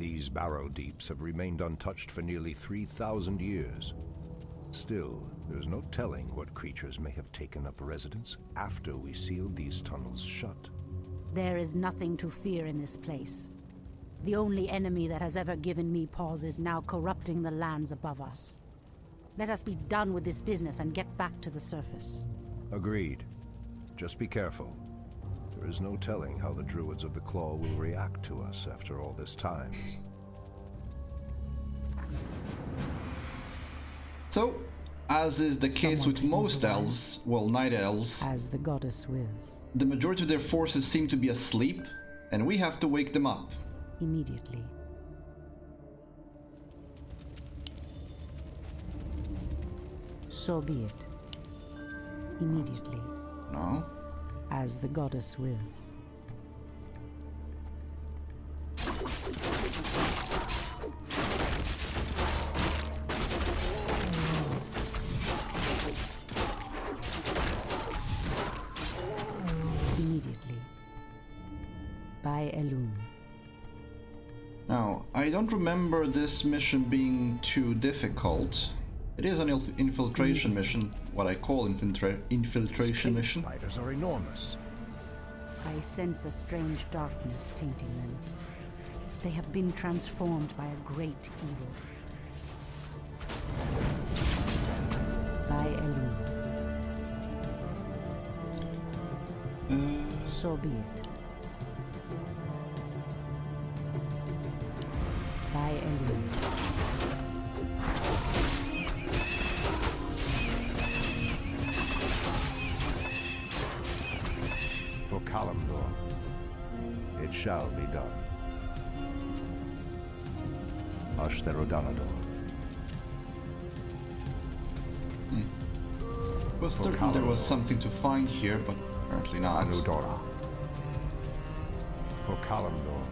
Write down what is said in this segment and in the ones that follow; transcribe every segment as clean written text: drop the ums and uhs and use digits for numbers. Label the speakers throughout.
Speaker 1: These barrow deeps have remained untouched for nearly 3,000 years. Still, there's no telling what creatures may have taken up residence after we sealed these tunnels shut.
Speaker 2: There is nothing to fear in this place. The only enemy that has ever given me pause is now corrupting the lands above us. Let us be done with this business and get back to the surface.
Speaker 1: Agreed. Just be careful. There is no telling how the Druids of the Claw will react to us after all this time.
Speaker 3: So, as is the case with most elves, well, night elves,
Speaker 2: As the goddess wills.
Speaker 3: the majority of their forces seem to be asleep, and we have to wake them up.
Speaker 2: Immediately. So be it. Immediately.
Speaker 3: No?
Speaker 2: As the goddess wills. Immediately. By Elune.
Speaker 3: Now, I don't remember this mission being too difficult. It is an infiltration mission, what I call infiltration mission.
Speaker 1: Spiders are enormous.
Speaker 2: I sense a strange darkness tainting them. They have been transformed by a great evil. By Elune. So be it. By Elune.
Speaker 1: For Kalimdor, it shall be done. Ashtherodanador.
Speaker 3: Was certain there was something to find here, but apparently not.
Speaker 1: Anudora. For Kalimdor.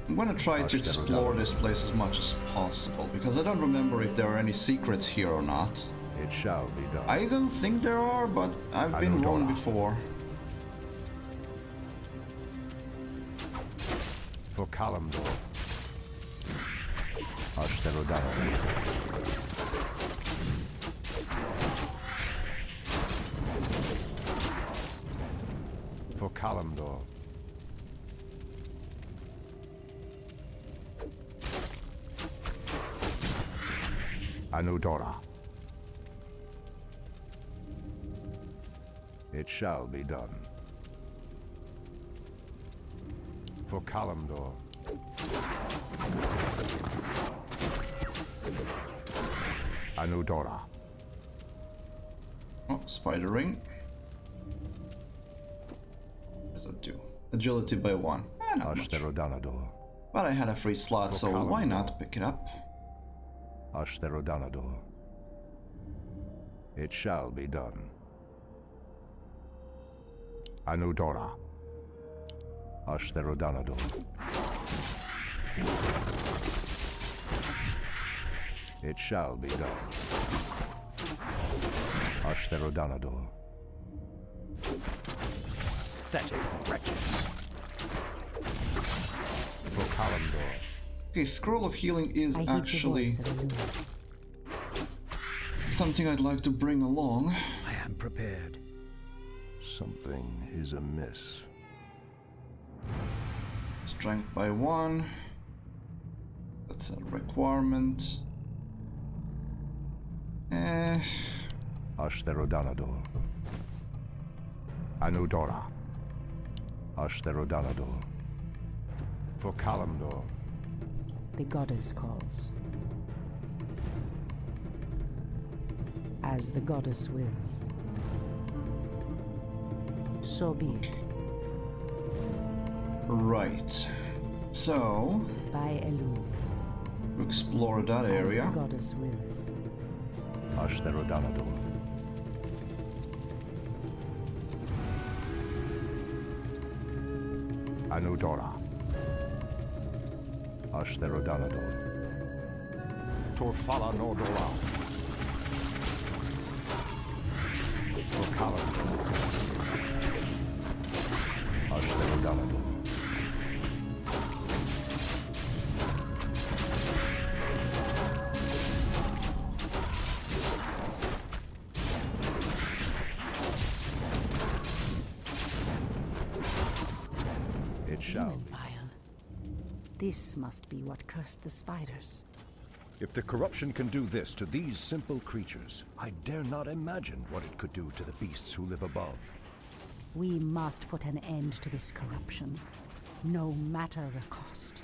Speaker 3: I'm gonna try to explore this place as much as possible, because I don't remember if there are any secrets here or not.
Speaker 1: It shall be done.
Speaker 3: I don't think there are, but I've been wrong before.
Speaker 1: For Kalimdor. Ashtherodanador. For Kalimdor. Anudora. It shall be done. For Kalimdor. Anudora.
Speaker 3: Oh, spider ring. What does that do? Agility by 1. Not much.
Speaker 1: Ashtherodanador.
Speaker 3: But I had a free slot,
Speaker 1: For
Speaker 3: so
Speaker 1: Kalimdor.
Speaker 3: why not pick it up?
Speaker 1: Ashtherodanador. It shall be done. Anudora. Ashtherodanador. It shall be done. Ashtherodanador. Pathetic wretches. For Kalimdor.
Speaker 3: Okay, Scroll of Healing is
Speaker 2: I heed
Speaker 3: actually
Speaker 2: the voice of Elune.
Speaker 3: something I'd like to bring along.
Speaker 1: I am prepared. Something is amiss.
Speaker 3: Strength by 1. That's a requirement.
Speaker 1: Ashtherodanador. Anudora. Ashtherodanador. For Kalimdor.
Speaker 2: The goddess calls. As the goddess wills. So be it.
Speaker 3: Right. So,
Speaker 2: By Elune.
Speaker 3: we explore that area.
Speaker 2: As the goddess wills.
Speaker 1: Ashtherodanador. Anudora. Ashtherodanador. Torfala Nordora. For Kalimdor. Ashtherodanador.
Speaker 2: bile. This must be what cursed the spiders.
Speaker 1: If the corruption can do this to these simple creatures, I dare not imagine what it could do to the beasts who live above.
Speaker 2: We must put an end to this corruption, no matter the cost.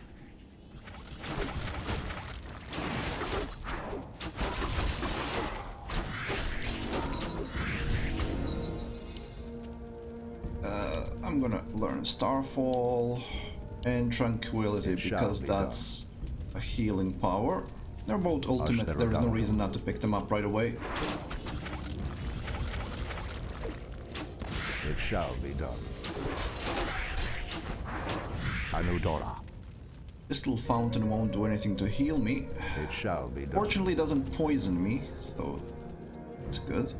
Speaker 3: I'm gonna learn Starfall and Tranquility because that's a healing power. They're both ultimate, there's no reason not to pick them up right away.
Speaker 1: It shall be done. Anudora.
Speaker 3: This little fountain won't do anything to heal me.
Speaker 1: It shall be done.
Speaker 3: Fortunately, it doesn't poison me, so it's good.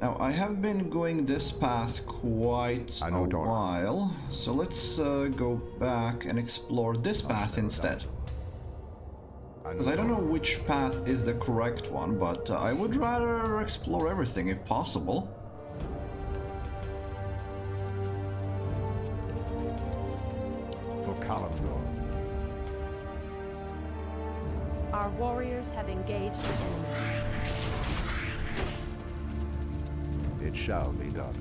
Speaker 3: Now, I have been going this path quite a while, so let's go back and explore this path instead. Because I don't know which path is the correct one, but I would rather explore everything if possible.
Speaker 1: For Kalimdor.
Speaker 4: Our warriors have engaged the enemy.
Speaker 1: It shall be done.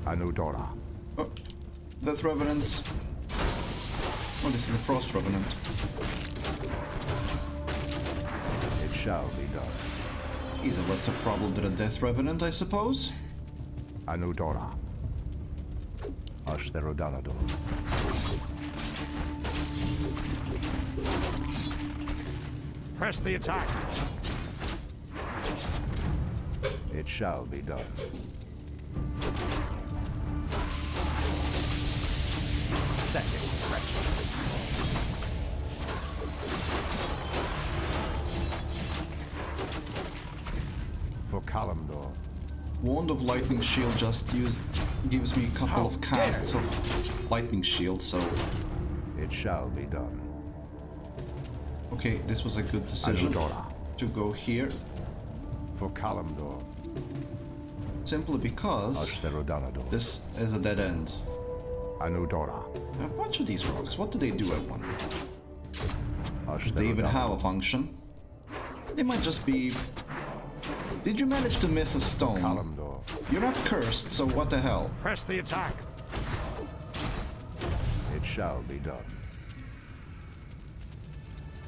Speaker 1: Anudora.
Speaker 3: Oh, Death Revenant. Oh, this is a Frost Revenant.
Speaker 1: It shall be done.
Speaker 3: He's a lesser problem than a Death Revenant, I suppose.
Speaker 1: Anudora. Ashtherodanador. Press the attack! It shall be done. Pathetic wretches. For Kalimdor.
Speaker 3: Wand of Lightning Shield gives me a couple of casts of Lightning Shield, so...
Speaker 1: It shall be done.
Speaker 3: Okay, this was a good decision
Speaker 1: Anudora.
Speaker 3: to go here.
Speaker 1: For Kalimdor.
Speaker 3: Simply because
Speaker 1: Ashtherodanador.
Speaker 3: this is a dead end.
Speaker 1: Anudora.
Speaker 3: A bunch of these rocks, what do they do, I wonder? Do they even
Speaker 1: Ashtherodanador.
Speaker 3: have a function? They might just be... Did you manage to miss a stone?
Speaker 1: Kalimdor.
Speaker 3: You're not cursed, so what the hell?
Speaker 1: Press the attack. It shall be done.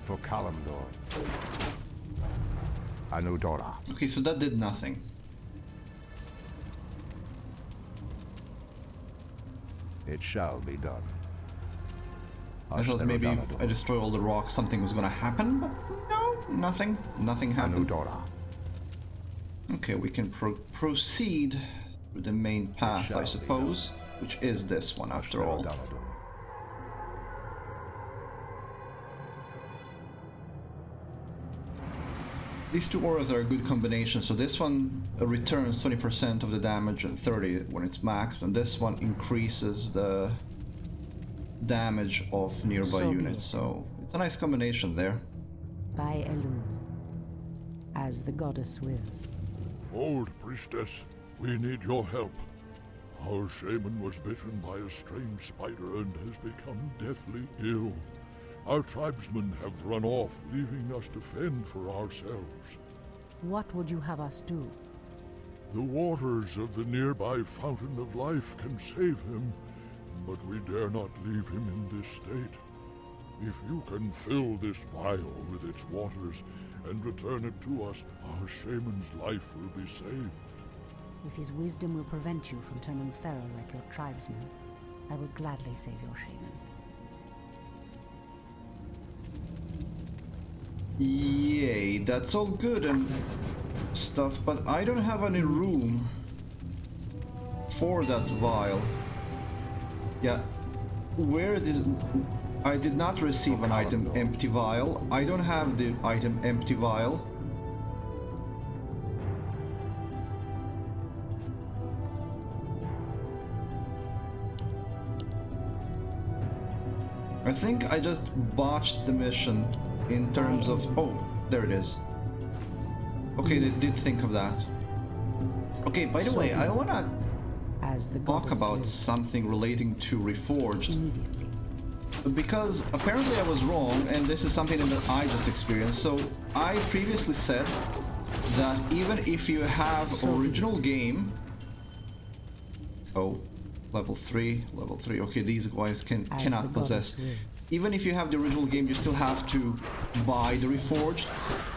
Speaker 1: For Kalimdor. Anudora.
Speaker 3: Okay, so that did nothing.
Speaker 1: It shall be done.
Speaker 3: I thought maybe if
Speaker 1: Ashtherodanador.
Speaker 3: I destroy all the rocks, something was gonna happen, but no, nothing. Nothing happened.
Speaker 1: Anudora.
Speaker 3: Okay, we can proceed with the main path,
Speaker 1: shall
Speaker 3: I
Speaker 1: be
Speaker 3: suppose, which is this one after all.
Speaker 1: Ashtherodanador.
Speaker 3: These two auras are a good combination, so this one returns 20% of the damage and 30 when it's maxed, and this one increases the damage of nearby
Speaker 2: So be
Speaker 3: units,
Speaker 2: it.
Speaker 3: so it's a nice combination there.
Speaker 2: By Elune, as the goddess wills.
Speaker 5: Old priestess, we need your help. Our shaman was bitten by a strange spider and has become deathly ill. Our tribesmen have run off, leaving us to fend for ourselves.
Speaker 2: What would you have us do?
Speaker 5: The waters of the nearby Fountain of Life can save him, but we dare not leave him in this state. If you can fill this vial with its waters and return it to us, our shaman's life will be saved.
Speaker 2: If his wisdom will prevent you from turning feral like your tribesmen, I would gladly save your shaman.
Speaker 3: Yay, that's all good and stuff, but I don't have any room for that vial. Yeah, where did... I did not receive an item empty vial. I don't have the item empty vial. I think I just botched the mission in terms of... Oh, there it is. Okay, they did think of that. Okay, by the way, I wanna
Speaker 2: As the
Speaker 3: talk
Speaker 2: goddess
Speaker 3: about
Speaker 2: wills.
Speaker 3: something relating to Reforged.
Speaker 2: Immediately.
Speaker 3: Because apparently I was wrong, and this is something that I just experienced. So I previously said that even if you have original game... Oh, level 3. Okay, these guys cannot possess. Even if you have the original game, you still have to buy the Reforged.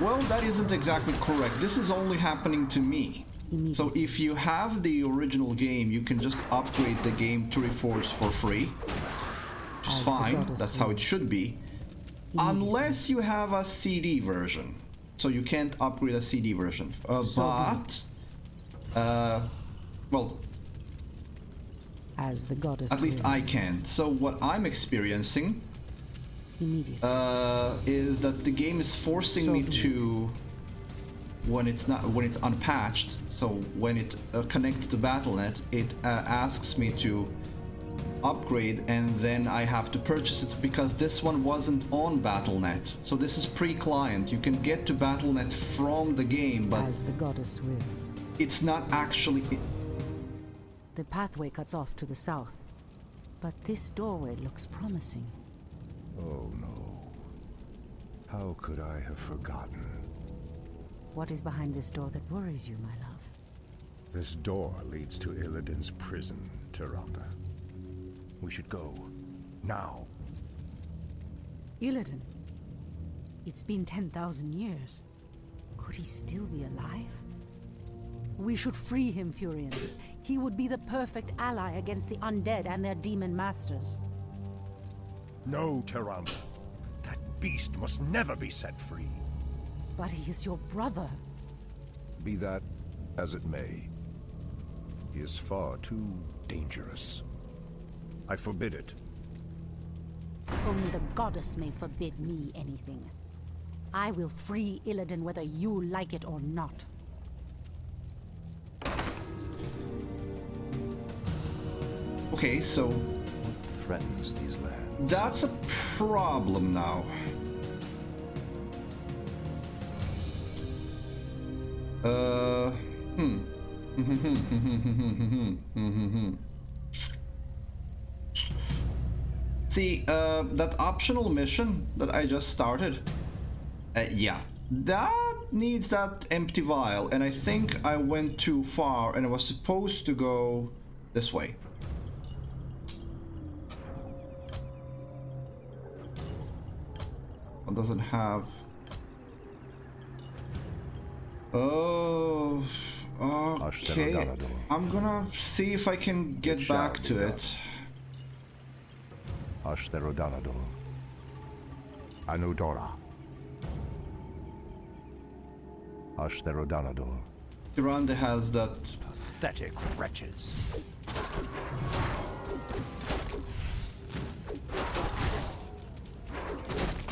Speaker 3: Well, that isn't exactly correct. This is only happening to me. So if you have the original game, you can just upgrade the game to Reforged for free. Which is fine. That's how it should be. Unless you have a CD version. So you can't upgrade a CD version. Well...
Speaker 2: As the goddess
Speaker 3: At least
Speaker 2: wills.
Speaker 3: I can. So what I'm experiencing
Speaker 2: Immediately.
Speaker 3: is that the game is forcing me to, when it's unpatched. So when it connects to Battle.net, it asks me to upgrade, and then I have to purchase it because this one wasn't on Battle.net. So this is pre-client. You can get to Battle.net from the game, but
Speaker 2: As the goddess wills.
Speaker 3: it's not actually.
Speaker 2: The pathway cuts off to the south, but this doorway looks promising.
Speaker 1: Oh no. How could I have forgotten?
Speaker 2: What is behind this door that worries you, my love?
Speaker 1: This door leads to Illidan's prison, Tyrande. We should go. Now.
Speaker 2: Illidan. It's been 10,000 years. Could he still be alive? We should free him, Furion. He would be the perfect ally against the undead and their demon masters.
Speaker 1: No, Tyrande. That beast must never be set free.
Speaker 2: But he is your brother.
Speaker 1: Be that as it may, he is far too dangerous. I forbid it.
Speaker 2: Only the goddess may forbid me anything. I will free Illidan whether you like it or not.
Speaker 3: Okay, so
Speaker 1: What threatens these lands?
Speaker 3: that's a problem now. See, that optional mission that I just started, yeah, that needs that empty vial, and I think I went too far, and I was supposed to go this way. It doesn't have... Oh, okay. I'm gonna see if I can get back to it.
Speaker 1: Ashtherodanador. Anudora. Ashtherodanador.
Speaker 3: Tyrande has that...
Speaker 1: Pathetic wretches.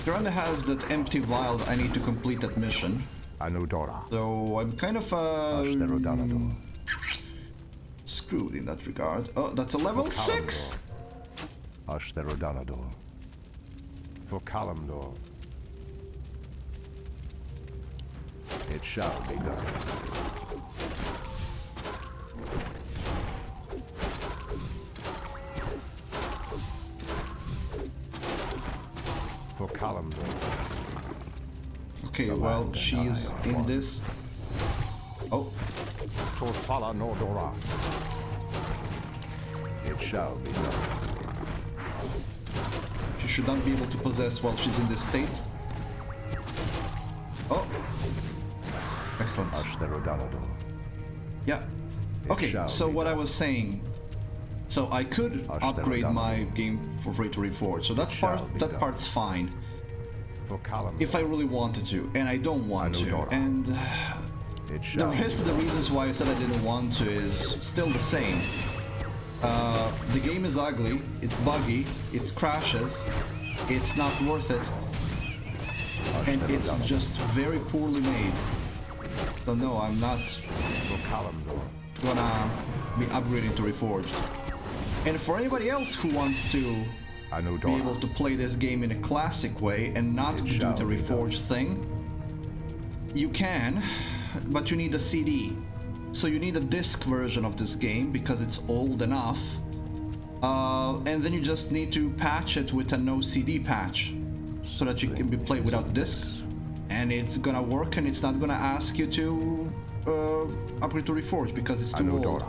Speaker 3: Tyrande has that empty vial that I need to complete that mission.
Speaker 1: Anudora.
Speaker 3: So I'm kind of
Speaker 1: Ashtherodanador.
Speaker 3: screwed in that regard. Oh, that's a level 6!
Speaker 1: Ashtherodanador. For Kalimdor. It shall be done. For Kalimdor.
Speaker 3: Okay, well, she's in this. Oh,
Speaker 1: For Fala Nordora. It shall be done.
Speaker 3: she should not be able to possess while she's in this state. Oh, excellent.
Speaker 1: Ashtherodanador.
Speaker 3: Yeah. Okay, so what I was saying. So I could upgrade my game for free to Reforged. So that's part's fine.
Speaker 1: For Kalimdor.
Speaker 3: If I really wanted to, and I don't want to. And
Speaker 1: It
Speaker 3: the
Speaker 1: shall
Speaker 3: rest of the reasons why I said I didn't want to is still the same. The game is ugly, it's buggy, it crashes, it's not worth it, and it's just very poorly made. So no, I'm not
Speaker 1: For Kalimdor.
Speaker 3: gonna be upgrading to Reforged. And for anybody else who wants to be able to play this game in a classic way and not do the Reforged thing, you can, but you need a CD. so you need a disc version of this game because it's old enough. And then you just need to patch it with a no CD patch so that you can be played without disc. And it's gonna work, and it's not gonna ask you to upgrade to Reforge because it's too old.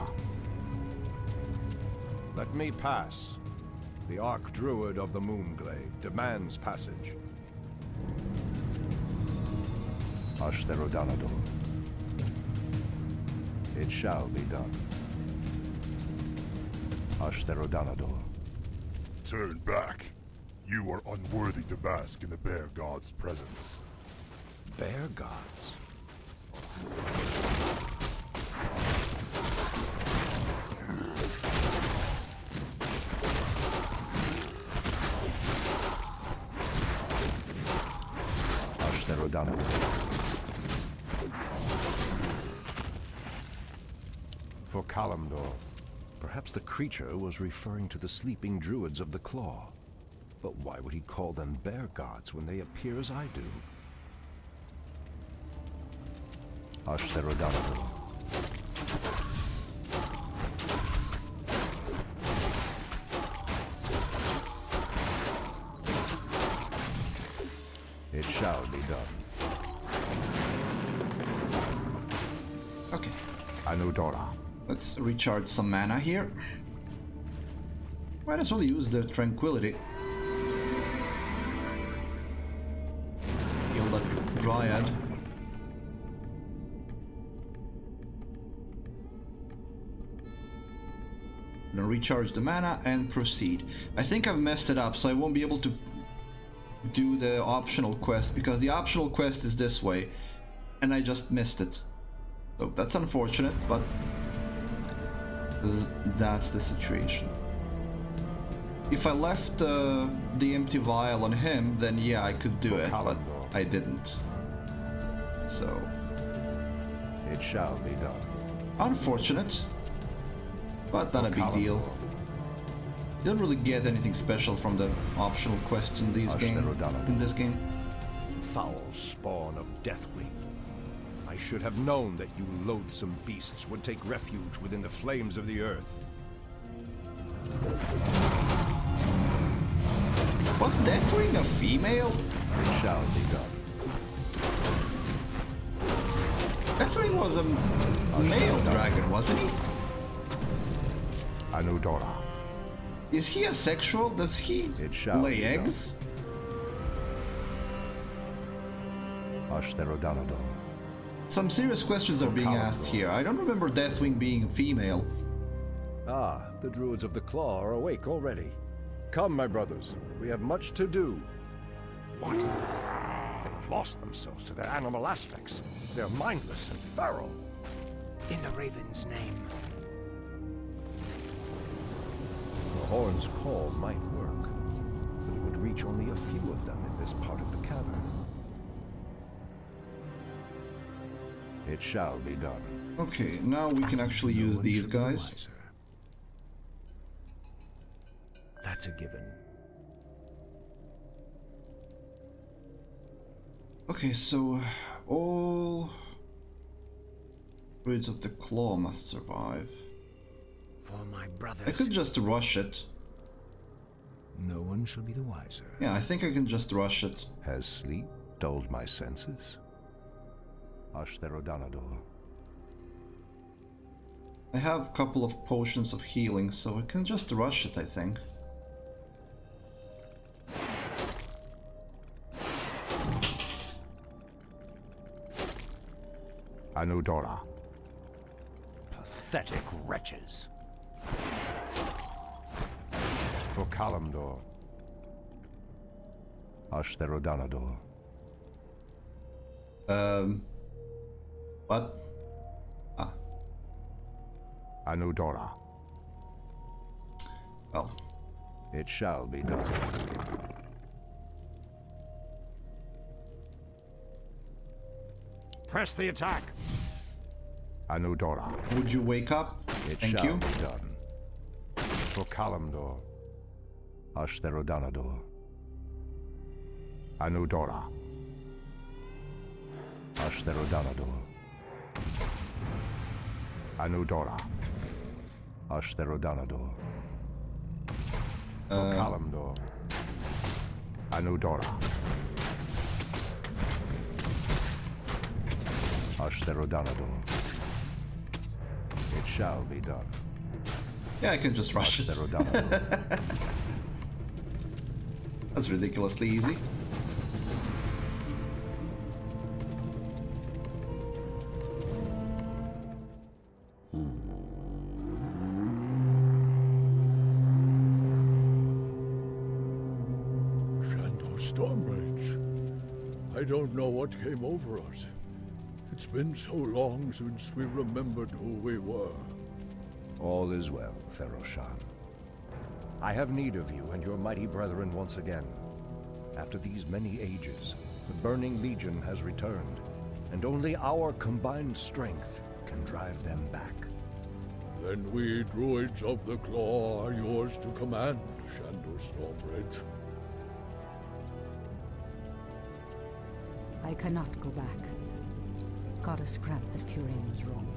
Speaker 1: Let me pass. The Archdruid of the Moonglade demands passage. Ashtherodanador. It shall be done. Ashtherodanador.
Speaker 5: Turn back. You are unworthy to bask in the Bear God's presence.
Speaker 1: Bear gods. Ashtherodanador. For Kalimdor. Perhaps the creature was referring to the sleeping druids of the Claw. But why would he call them bear gods when they appear as I do? Ashtherodanador. It shall be done.
Speaker 3: Okay.
Speaker 1: Anudora.
Speaker 3: Let's recharge some mana here. Might as well use the Tranquility. Heal that Dryad. Gonna recharge the mana and proceed. I think I've messed it up, so I won't be able to do the optional quest, because the optional quest is this way, and I just missed it. So that's unfortunate, but that's the situation. If I left the empty vial on him, then yeah, I could do it, but I didn't. So
Speaker 1: it shall be done.
Speaker 3: Unfortunate, but not a big deal. You don't really get anything special from the optional quests in this game.
Speaker 1: Foul spawn of Deathwing. I should have known that you loathsome beasts would take refuge within the flames of the earth.
Speaker 3: Was Deathwing a female?
Speaker 1: It shall be done.
Speaker 3: Deathwing was a male dragon, wasn't he?
Speaker 1: Anudora.
Speaker 3: Is he asexual? Does he lay eggs?
Speaker 1: Ashtherodanador.
Speaker 3: Some serious questions are being asked here. I don't remember Deathwing being female.
Speaker 1: Ah, the druids of the Claw are awake already. Come, my brothers, we have much to do. What? They've lost themselves to their animal aspects. They're mindless and feral.
Speaker 6: In the Raven's name.
Speaker 1: The horn's call might work, but it would reach only a few of them in this part of the cavern. It shall be done.
Speaker 3: Okay, now we can actually use these guys.
Speaker 6: That's a given.
Speaker 3: Okay, so all druids of the Claw must survive.
Speaker 6: For my brothers.
Speaker 3: I could just rush it.
Speaker 6: No one shall be the wiser.
Speaker 3: Yeah, I think I can just rush it.
Speaker 1: Has sleep dulled my senses? Ashtherodanador.
Speaker 3: I have a couple of potions of healing, so I can just rush it, I think.
Speaker 1: Anudora. Pathetic wretches. For Kalimdor. Ashtherodanador.
Speaker 3: What? Ah.
Speaker 1: Anudora.
Speaker 3: Well.
Speaker 1: It shall be done. Press the attack. Anudora.
Speaker 3: Would you wake up?
Speaker 1: It
Speaker 3: Thank
Speaker 1: shall
Speaker 3: you.
Speaker 1: be done. For Kalimdor. Ashtherodanador. Anudora. Ashtherodanador. Anudora. Ashtherodanador. Kalimdor. Anudora. Ashtherodanador. It shall be done.
Speaker 3: Yeah, I can just rush it.
Speaker 1: Ashtherodanador.
Speaker 3: That's ridiculously easy.
Speaker 5: Stormrage. I don't know what came over us. It's been so long since we remembered who we were.
Speaker 1: All is well, Theroshan. I have need of you and your mighty brethren once again. After these many ages, the Burning Legion has returned, and only our combined strength can drive them back.
Speaker 5: Then we druids of the Claw are yours to command, Shandor Stormbridge.
Speaker 2: I cannot go back. Goddess grant that Furion was wrong.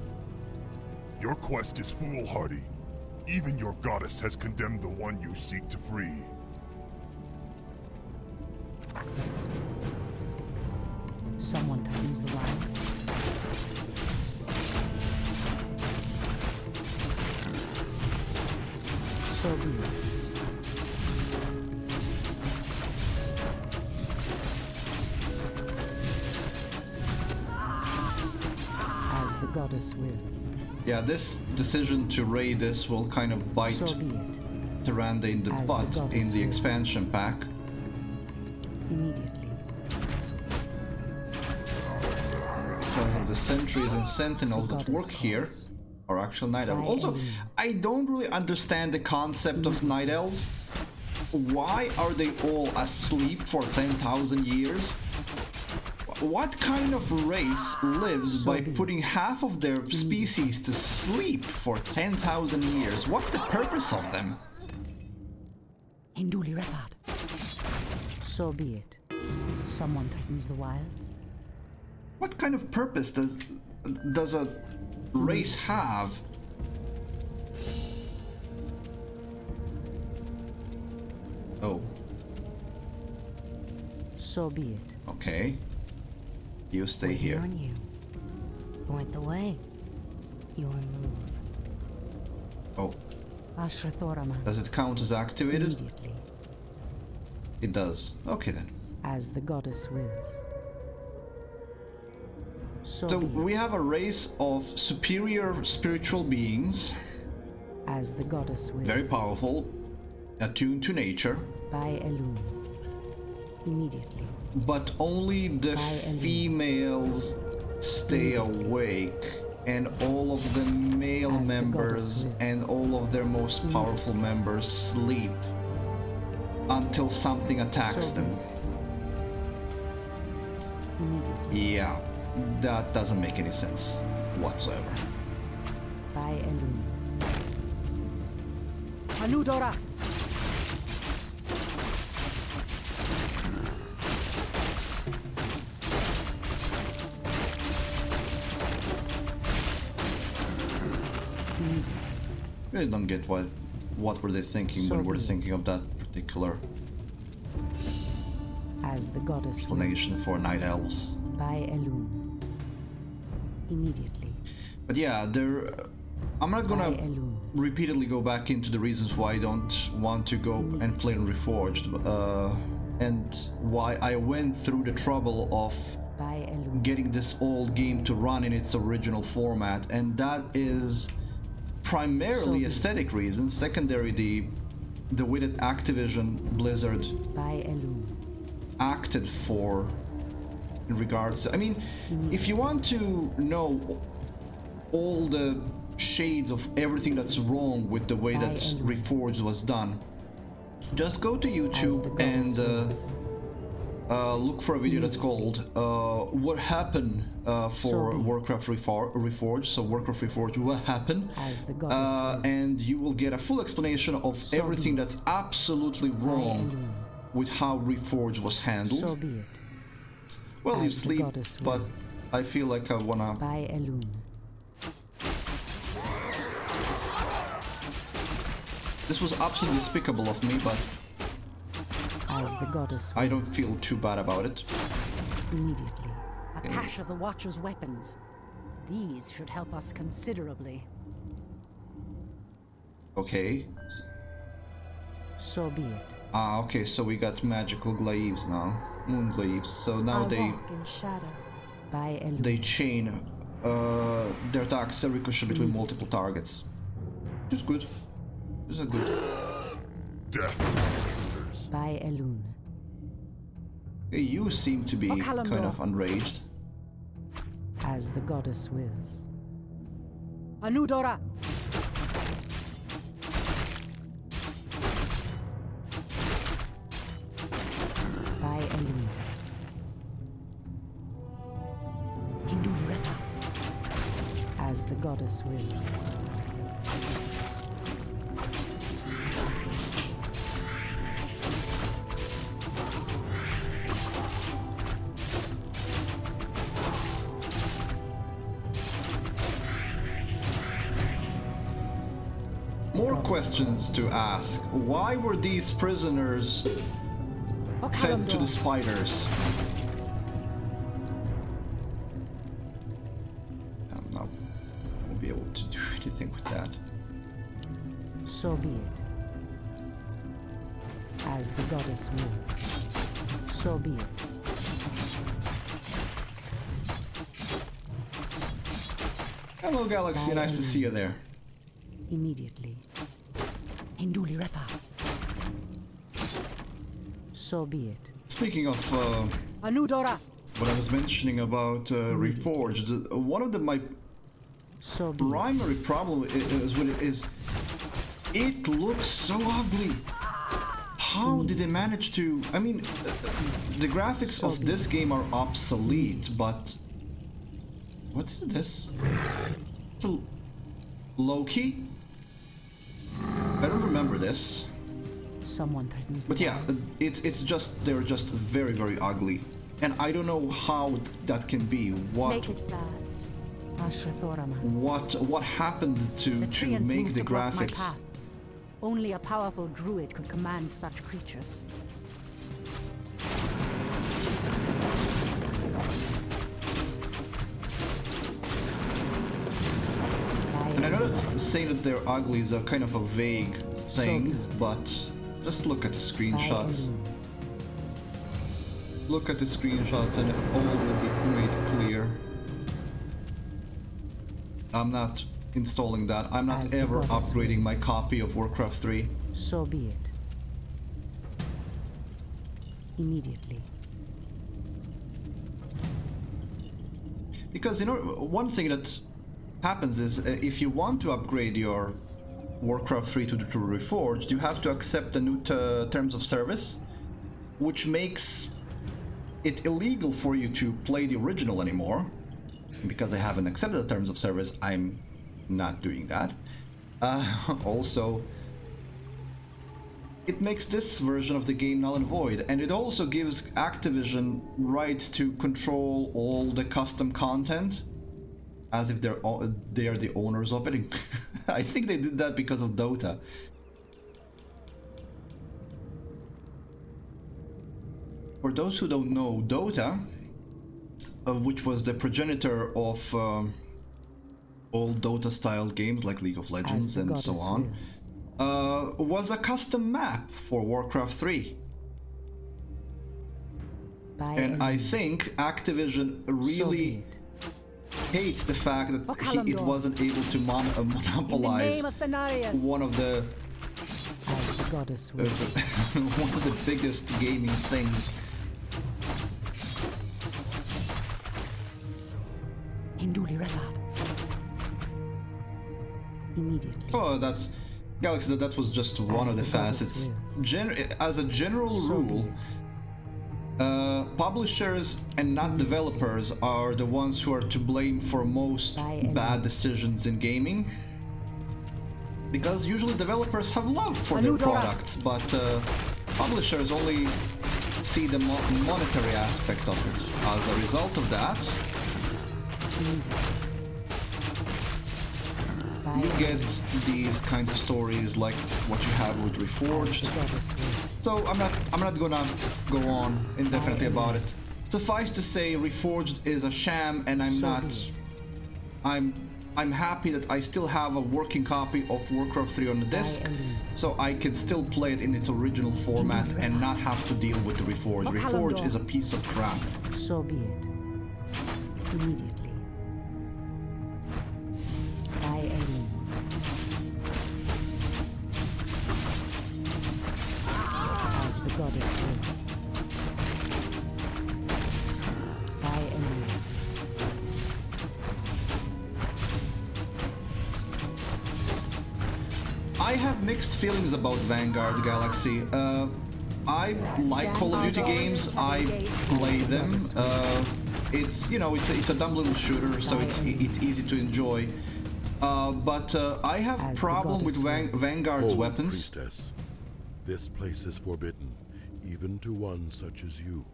Speaker 7: Your quest is foolhardy. Even your goddess has condemned the one you seek to free.
Speaker 2: Someone threatens the wild. So be it. As the goddess wills.
Speaker 3: Yeah, this decision to raid this will kind of bite
Speaker 2: So be it.
Speaker 3: Tyrande in the
Speaker 2: As the
Speaker 3: butt
Speaker 2: goddess
Speaker 3: in the
Speaker 2: wills.
Speaker 3: expansion pack.
Speaker 2: Immediately.
Speaker 3: Because of the sentries and sentinels that work here are actual night elves. Also, I don't really understand the concept of night elves. Why are they all asleep for 10,000 years? What kind of race lives by putting half of their species to sleep for 10,000 years? What's the purpose of them?
Speaker 2: Hinduli Rethad. So be it. Someone threatens the wilds.
Speaker 3: What kind of purpose does a race have? Oh,
Speaker 2: So be it.
Speaker 3: okay. You stay here.
Speaker 8: On you. Point the way. Your move.
Speaker 3: Oh,
Speaker 2: Ashra Thoraman.
Speaker 3: does it count as activated?
Speaker 2: Immediately.
Speaker 3: It does. Okay then.
Speaker 2: As the goddess wills.
Speaker 3: So
Speaker 2: be
Speaker 3: we have a race of superior spiritual beings,
Speaker 2: as the goddess wills.
Speaker 3: very powerful, attuned to nature,
Speaker 2: By Elun. Immediately.
Speaker 3: but only the females stay awake, and all of the male
Speaker 2: As the
Speaker 3: members
Speaker 2: goddess wills.
Speaker 3: and all of their most powerful members sleep until something attacks
Speaker 2: So be
Speaker 3: them.
Speaker 2: Immediately.
Speaker 3: Yeah, that doesn't make any sense whatsoever.
Speaker 2: By Elun. Anudora!
Speaker 3: I really don't get what were they thinking
Speaker 2: So
Speaker 3: when we're
Speaker 2: be it.
Speaker 3: thinking of that particular
Speaker 2: As the goddess
Speaker 3: explanation
Speaker 2: wills.
Speaker 3: for night elves.
Speaker 2: By Elun. Immediately.
Speaker 3: But yeah, I'm not
Speaker 2: By
Speaker 3: gonna
Speaker 2: Elun.
Speaker 3: repeatedly go back into the reasons why I don't want to go and play in Reforged, and why I went through the trouble of
Speaker 2: By Elun.
Speaker 3: getting this old game to run in its original format, and that is primarily
Speaker 2: So-
Speaker 3: aesthetic reasons. Secondary, the way that Activision Blizzard
Speaker 2: By Elun.
Speaker 3: acted for in regards to, I mean, if you want to know all the shades of everything that's wrong with the way
Speaker 2: By
Speaker 3: that
Speaker 2: Elun.
Speaker 3: Reforged was done, just go to
Speaker 2: As the
Speaker 3: YouTube
Speaker 2: goddess
Speaker 3: and
Speaker 2: wills.
Speaker 3: look for a video that's called What Happened for
Speaker 2: So be it.
Speaker 3: Warcraft Reforged. So Warcraft Reforged, what happened?
Speaker 2: As the goddess wills.
Speaker 3: And you will get a full explanation of
Speaker 2: So
Speaker 3: everything
Speaker 2: be it.
Speaker 3: that's absolutely wrong
Speaker 2: Elun.
Speaker 3: with how Reforged was handled.
Speaker 2: So be it.
Speaker 3: Well, you
Speaker 2: as the
Speaker 3: sleep,
Speaker 2: goddess
Speaker 3: but
Speaker 2: wills.
Speaker 3: I feel like I wanna
Speaker 2: By Elun.
Speaker 3: This was absolutely despicable of me, but
Speaker 2: As the goddess
Speaker 3: I don't feel too bad about it.
Speaker 2: immediately. A cache of the Watcher's weapons. These should help us considerably.
Speaker 3: Okay.
Speaker 2: So be it.
Speaker 3: Ah, okay, so we got magical glaives now. Moon glaives. So now
Speaker 4: I
Speaker 3: they
Speaker 4: walk in shadow.
Speaker 2: By Elune.
Speaker 3: they chain their attacks ricochet between multiple targets. Which is good. This is good.
Speaker 7: Death to intruders.
Speaker 2: By Elune.
Speaker 3: Hey, you seem to be kind of enraged.
Speaker 2: As the goddess wills. Anudora! By Elune. Indulretha. As the goddess wills.
Speaker 3: More questions to ask. Why were these prisoners fed to the spiders? I won't be able to do anything with that.
Speaker 2: So be it. As the goddess wills. So be it.
Speaker 3: Hello, Galaxy. Nice to see you there.
Speaker 2: Immediately. Indulretha. So be it.
Speaker 3: Speaking of
Speaker 2: Anudora!
Speaker 3: what I was mentioning about Reforged, one of my
Speaker 2: So be it.
Speaker 3: primary problem is it looks so ugly. How did they manage to? I mean, the graphics of this game are obsolete, but what is this? It's a Loki? I don't remember this.
Speaker 2: Someone threatens the
Speaker 3: But yeah,
Speaker 2: wall.
Speaker 3: it's just they're just very, very ugly, and I don't know how that can be.
Speaker 4: Make it fast.
Speaker 2: Ashrathorama.
Speaker 3: What happened to
Speaker 2: The treants
Speaker 3: make
Speaker 2: moved
Speaker 3: the
Speaker 2: to block my
Speaker 3: graphics?
Speaker 2: path. Only a powerful druid could command such creatures.
Speaker 3: And I know that saying that they're ugly is a kind of a vague thing, but just look at the screenshots. Look at the screenshots and all will be made clear. I'm not installing that. I'm not
Speaker 2: As the
Speaker 3: ever
Speaker 2: goddess
Speaker 3: upgrading my
Speaker 2: wills.
Speaker 3: copy of Warcraft 3.
Speaker 2: So be it. Immediately.
Speaker 3: Because, you know, one thing that happens is if you want to upgrade your Warcraft 3 to Reforged, you have to accept the new terms of service, which makes it illegal for you to play the original anymore. Because I haven't accepted the terms of service, I'm not doing that. Also, it makes this version of the game null and void, and it also gives Activision rights to control all the custom content, as if they are the owners of it. I think they did that because of Dota. For those who don't know, Dota, which was the progenitor of all Dota-style games like League of Legends and so on, was a custom map for Warcraft 3. And I think Activision really hates the fact that it wasn't able to monopolize one of the one of the biggest gaming things.
Speaker 2: Immediately.
Speaker 3: Oh, that's Galaxy. That was just one of the facets. As a general rule, publishers and not developers are the ones who are to blame for most bad decisions in gaming. Because usually developers have love for their products, but publishers only see the monetary aspect of it. As a result of that, you get these kind of stories like what you have with Reforged. So I'm not gonna go on indefinitely about it. Suffice to say, Reforged is a sham, and I'm happy that I still have a working copy of Warcraft 3 on the disc, so I can still play it in its original format and not have to deal with the Reforged. Reforged is a piece of crap.
Speaker 2: So be it. Immediately. By Eileen. As the goddess wills. By Eileen.
Speaker 3: I have mixed feelings about Vanguard Galaxy. I like Call of Duty games. I play them. It's, you know, it's a dumb little shooter, so it's easy to enjoy. But I have problem with Vanguard's weapons.
Speaker 5: Priestess, this place is forbidden, even to one such as you.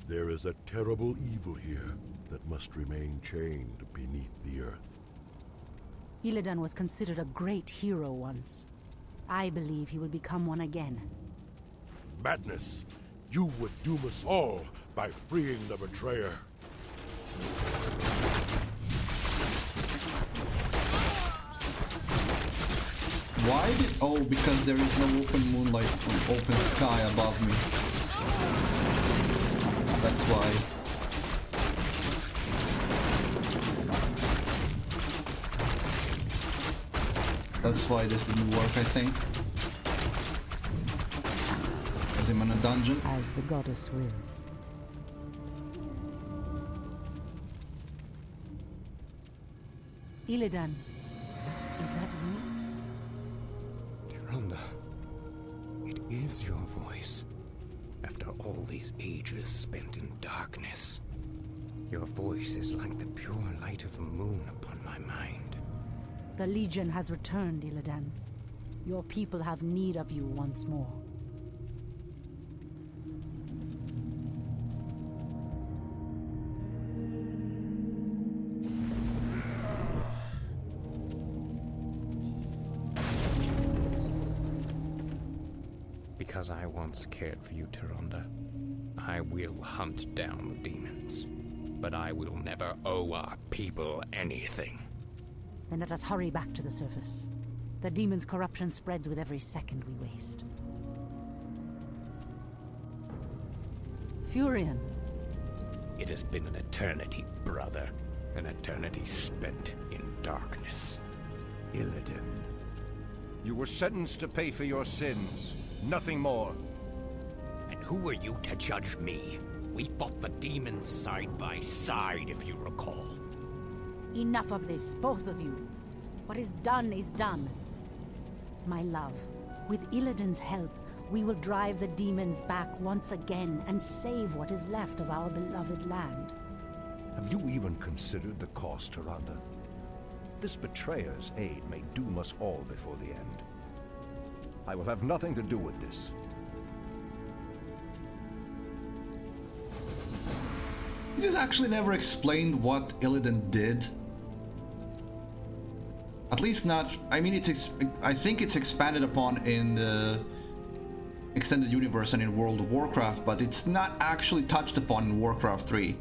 Speaker 5: There is a terrible evil here that must remain chained beneath the earth.
Speaker 2: Illidan was considered a great hero once. I believe he will become one again.
Speaker 5: Madness! You would doom us all by freeing the betrayer.
Speaker 3: Why did... Oh, because there is no open moonlight, open sky above me. That's why. That's why this didn't work, I think. Is him in a dungeon?
Speaker 2: As the goddess wills. Illidan, is that you?
Speaker 6: Tyrande, it is your voice. After all these ages spent in darkness, your voice is like the pure light of the moon upon my mind.
Speaker 2: The Legion has returned, Illidan. Your people have need of you once more.
Speaker 6: Because I once cared for you, Tyrande, I will hunt down the demons. But I will never owe our people anything.
Speaker 2: Then let us hurry back to the surface. The demon's corruption spreads with every second we waste. Furion.
Speaker 6: It has been an eternity, brother. An eternity spent in darkness.
Speaker 1: Illidan, you were sentenced to pay for your sins. Nothing more.
Speaker 6: And who are you to judge me? We fought the demons side by side, if you recall.
Speaker 2: Enough of this, both of you. What is done is done. My love, with Illidan's help, we will drive the demons back once again and save what is left of our beloved land.
Speaker 1: Have you even considered the cost, Tyrande? This betrayer's aid may doom us all before the end. I will have nothing to do with this.
Speaker 3: It is actually never explained what Illidan did. At least not... I mean, I think it's expanded upon in the extended universe and in World of Warcraft, but it's not actually touched upon in Warcraft 3.